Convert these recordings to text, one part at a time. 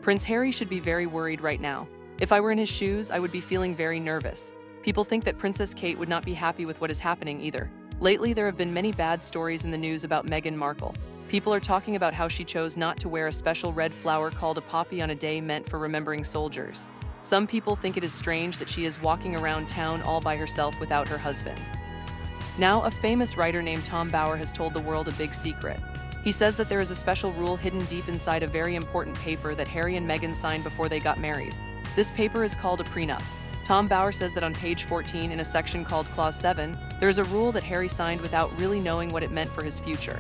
Prince Harry should be very worried right now. If I were in his shoes, I would be feeling very nervous. People think that Princess Kate would not be happy with what is happening either. Lately, there have been many bad stories in the news about Meghan Markle. People are talking about how she chose not to wear a special red flower called a poppy on a day meant for remembering soldiers. Some people think it is strange that she is walking around town all by herself without her husband. Now, a famous writer named Tom Bower has told the world a big secret. He says that there is a special rule hidden deep inside a very important paper that Harry and Meghan signed before they got married. This paper is called a prenup. Tom Bower says that on page 14 in a section called Clause 7, there is a rule that Harry signed without really knowing what it meant for his future.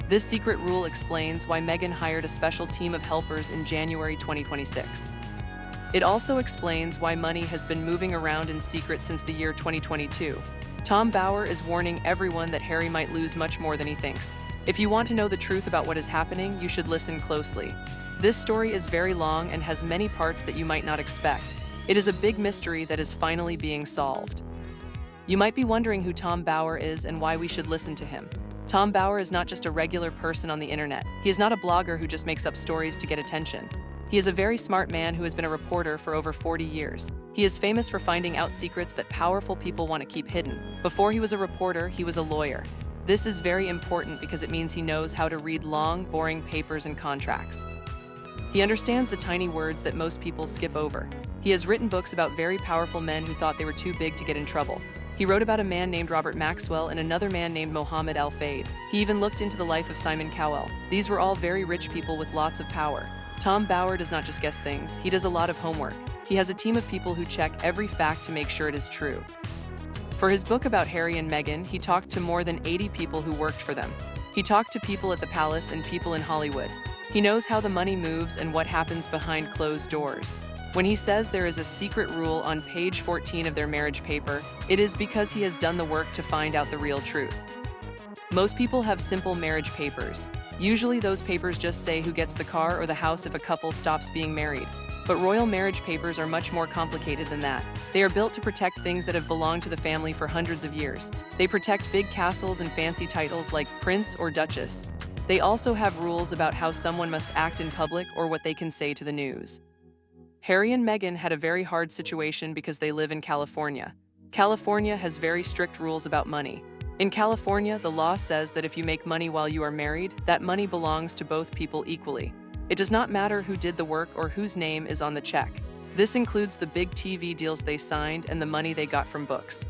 This secret rule explains why Meghan hired a special team of helpers in January 2026. It also explains why money has been moving around in secret since the year 2022. Tom Bower is warning everyone that Harry might lose much more than he thinks. If you want to know the truth about what is happening, you should listen closely. This story is very long and has many parts that you might not expect. It is a big mystery that is finally being solved. You might be wondering who Tom Bower is and why we should listen to him. Tom Bower is not just a regular person on the internet. He is not a blogger who just makes up stories to get attention. He is a very smart man who has been a reporter for over 40 years. He is famous for finding out secrets that powerful people want to keep hidden. Before he was a reporter, he was a lawyer. This is very important because it means he knows how to read long, boring papers and contracts. He understands the tiny words that most people skip over. He has written books about very powerful men who thought they were too big to get in trouble. He wrote about a man named Robert Maxwell and another man named Mohammed Al-Fayed. He even looked into the life of Simon Cowell. These were all very rich people with lots of power. Tom Bower does not just guess things, he does a lot of homework. He has a team of people who check every fact to make sure it is true. For his book about Harry and Meghan, he talked to more than 80 people who worked for them. He talked to people at the palace and people in Hollywood. He knows how the money moves and what happens behind closed doors. When he says there is a secret rule on page 14 of their marriage paper, it is because he has done the work to find out the real truth. Most people have simple marriage papers. Usually those papers just say who gets the car or the house if a couple stops being married. But royal marriage papers are much more complicated than that. They are built to protect things that have belonged to the family for hundreds of years. They protect big castles and fancy titles like prince or duchess. They also have rules about how someone must act in public or what they can say to the news. Harry and Meghan had a very hard situation because they live in California. California has very strict rules about money. In California, the law says that if you make money while you are married, that money belongs to both people equally. It does not matter who did the work or whose name is on the check. This includes the big TV deals they signed and the money they got from books.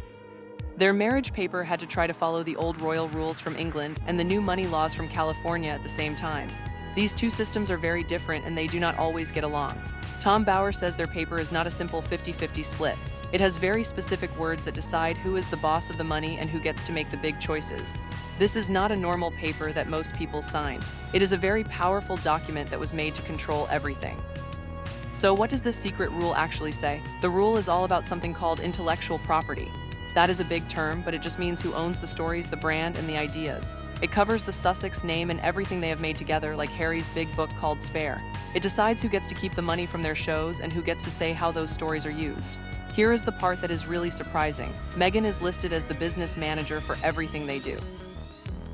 Their marriage paper had to try to follow the old royal rules from England and the new money laws from California at the same time. These two systems are very different and they do not always get along. Tom Bower says their paper is not a simple 50-50 split. It has very specific words that decide who is the boss of the money and who gets to make the big choices. This is not a normal paper that most people sign. It is a very powerful document that was made to control everything. So what does this secret rule actually say? The rule is all about something called intellectual property. That is a big term, but it just means who owns the stories, the brand, and the ideas. It covers the Sussex name and everything they have made together, like Harry's big book called Spare. It decides who gets to keep the money from their shows and who gets to say how those stories are used. Here is the part that is really surprising. Meghan is listed as the business manager for everything they do.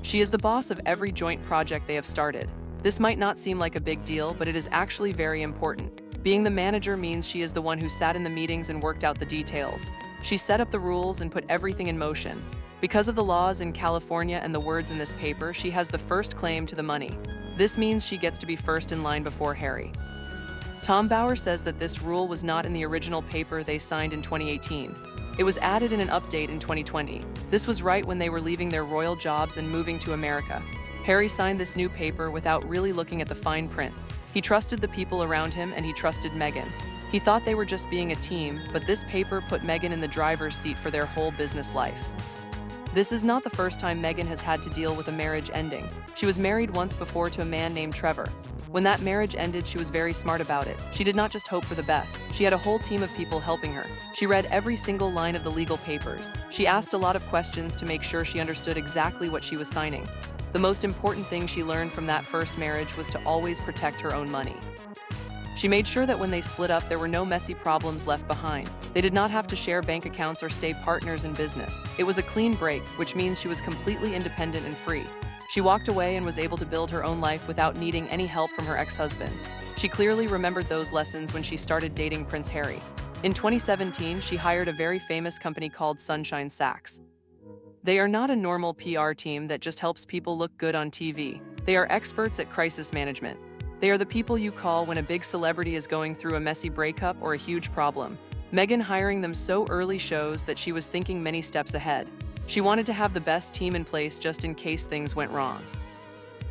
She is the boss of every joint project they have started. This might not seem like a big deal, but it is actually very important. Being the manager means she is the one who sat in the meetings and worked out the details. She set up the rules and put everything in motion. Because of the laws in California and the words in this paper, she has the first claim to the money. This means she gets to be first in line before Harry. Tom Bower says that this rule was not in the original paper they signed in 2018. It was added in an update in 2020. This was right when they were leaving their royal jobs and moving to America. Harry signed this new paper without really looking at the fine print. He trusted the people around him and he trusted Meghan. He thought they were just being a team, but this paper put Meghan in the driver's seat for their whole business life. This is not the first time Meghan has had to deal with a marriage ending. She was married once before to a man named Trevor. When that marriage ended, she was very smart about it. She did not just hope for the best. She had a whole team of people helping her. She read every single line of the legal papers. She asked a lot of questions to make sure she understood exactly what she was signing. The most important thing she learned from that first marriage was to always protect her own money. She made sure that when they split up, there were no messy problems left behind. They did not have to share bank accounts or stay partners in business. It was a clean break, which means she was completely independent and free. She walked away and was able to build her own life without needing any help from her ex-husband. She clearly remembered those lessons when she started dating Prince Harry. In 2017, she hired a very famous company called Sunshine Sachs. They are not a normal PR team that just helps people look good on TV. They are experts at crisis management. They are the people you call when a big celebrity is going through a messy breakup or a huge problem. Meghan hiring them so early shows that she was thinking many steps ahead. She wanted to have the best team in place just in case things went wrong.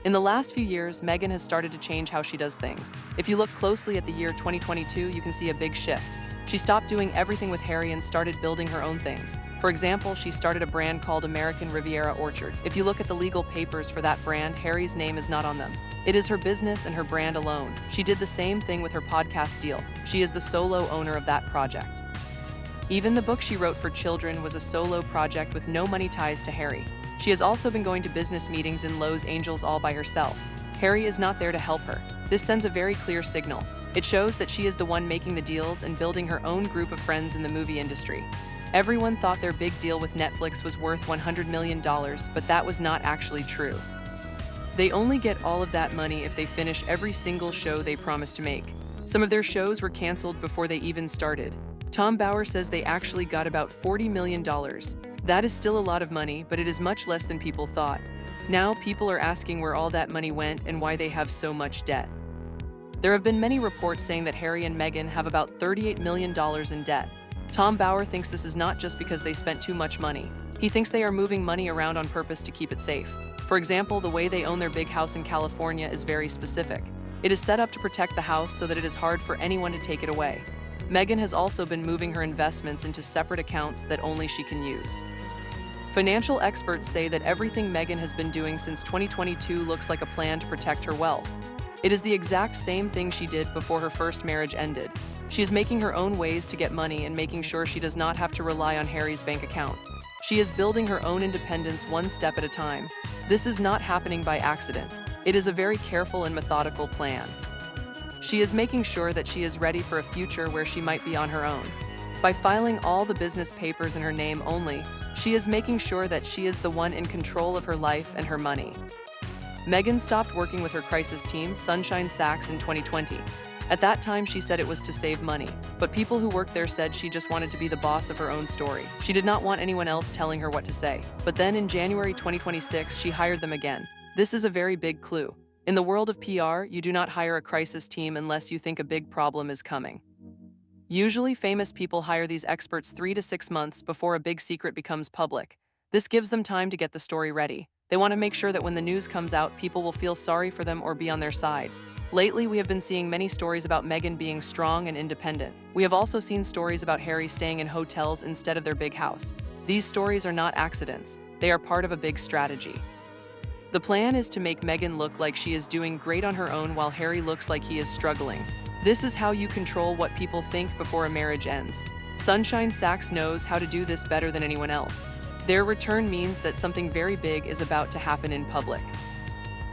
In the last few years, Meghan has started to change how she does things. If you look closely at the year 2022, you can see a big shift. She stopped doing everything with Harry and started building her own things. For example, she started a brand called American Riviera Orchard. If you look at the legal papers for that brand, Harry's name is not on them. It is her business and her brand alone. She did the same thing with her podcast deal. She is the solo owner of that project. Even the book she wrote for children was a solo project with no money ties to Harry. She has also been going to business meetings in Los Angeles all by herself. Harry is not there to help her. This sends a very clear signal. It shows that she is the one making the deals and building her own group of friends in the movie industry. Everyone thought their big deal with Netflix was worth $100 million, but that was not actually true. They only get all of that money if they finish every single show they promised to make. Some of their shows were canceled before they even started. Tom Bower says they actually got about $40 million. That is still a lot of money, but it is much less than people thought. Now people are asking where all that money went and why they have so much debt. There have been many reports saying that Harry and Meghan have about $38 million in debt. Tom Bower thinks this is not just because they spent too much money. He thinks they are moving money around on purpose to keep it safe. For example, the way they own their big house in California is very specific. It is set up to protect the house so that it is hard for anyone to take it away. Meghan has also been moving her investments into separate accounts that only she can use. Financial experts say that everything Meghan has been doing since 2022 looks like a plan to protect her wealth. It is the exact same thing she did before her first marriage ended. She is making her own ways to get money and making sure she does not have to rely on Harry's bank account. She is building her own independence one step at a time. This is not happening by accident. It is a very careful and methodical plan. She is making sure that she is ready for a future where she might be on her own. By filing all the business papers in her name only, she is making sure that she is the one in control of her life and her money. Meghan stopped working with her crisis team, Sunshine Sachs, in 2020. At that time, she said it was to save money, but people who worked there said she just wanted to be the boss of her own story. She did not want anyone else telling her what to say. But then in January 2026, she hired them again. This is a very big clue. In the world of PR, you do not hire a crisis team unless you think a big problem is coming. Usually, famous people hire these experts 3 to 6 months before a big secret becomes public. This gives them time to get the story ready. They want to make sure that when the news comes out, people will feel sorry for them or be on their side. Lately, we have been seeing many stories about Meghan being strong and independent. We have also seen stories about Harry staying in hotels instead of their big house. These stories are not accidents. They are part of a big strategy. The plan is to make Meghan look like she is doing great on her own while Harry looks like he is struggling. This is how you control what people think before a marriage ends. Sunshine Sachs knows how to do this better than anyone else. Their return means that something very big is about to happen in public.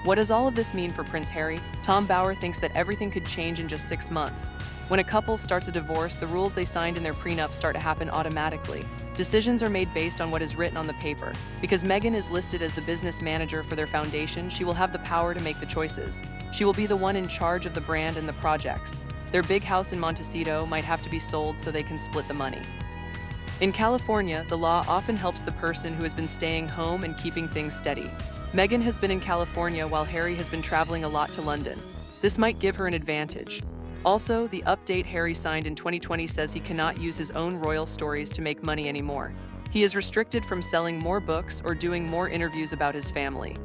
What does all of this mean for Prince Harry? Tom Bower thinks that everything could change in just 6 months. When a couple starts a divorce, the rules they signed in their prenup start to happen automatically. Decisions are made based on what is written on the paper. Because Meghan is listed as the business manager for their foundation, she will have the power to make the choices. She will be the one in charge of the brand and the projects. Their big house in Montecito might have to be sold so they can split the money. In California, the law often helps the person who has been staying home and keeping things steady. Meghan has been in California while Harry has been traveling a lot to London. This might give her an advantage. Also, the update Harry signed in 2020 says he cannot use his own royal stories to make money anymore. He is restricted from selling more books or doing more interviews about his family.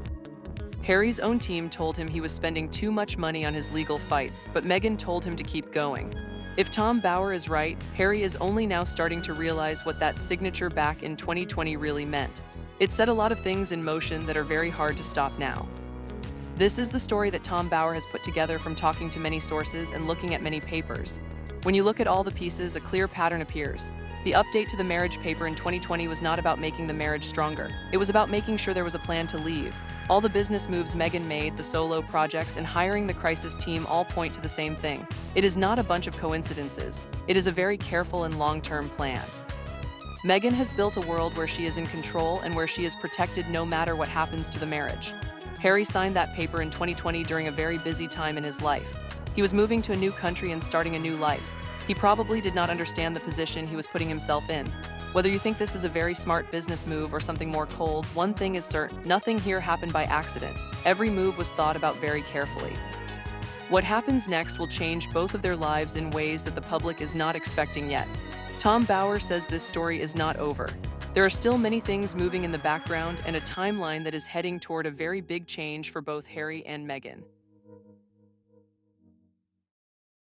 Harry's own team told him he was spending too much money on his legal fights, but Meghan told him to keep going. If Tom Bower is right, Harry is only now starting to realize what that signature back in 2020 really meant. It set a lot of things in motion that are very hard to stop now. This is the story that Tom Bower has put together from talking to many sources and looking at many papers. When you look at all the pieces, a clear pattern appears. The update to the marriage paper in 2020 was not about making the marriage stronger. It was about making sure there was a plan to leave. All the business moves Meghan made, the solo projects, and hiring the crisis team all point to the same thing. It is not a bunch of coincidences. It is a very careful and long-term plan. Meghan has built a world where she is in control and where she is protected no matter what happens to the marriage. Harry signed that paper in 2020 during a very busy time in his life. He was moving to a new country and starting a new life. He probably did not understand the position he was putting himself in. Whether you think this is a very smart business move or something more cold, one thing is certain: nothing here happened by accident. Every move was thought about very carefully. What happens next will change both of their lives in ways that the public is not expecting yet. Tom Bauer says this story is not over. There are still many things moving in the background and a timeline that is heading toward a very big change for both Harry and Meghan.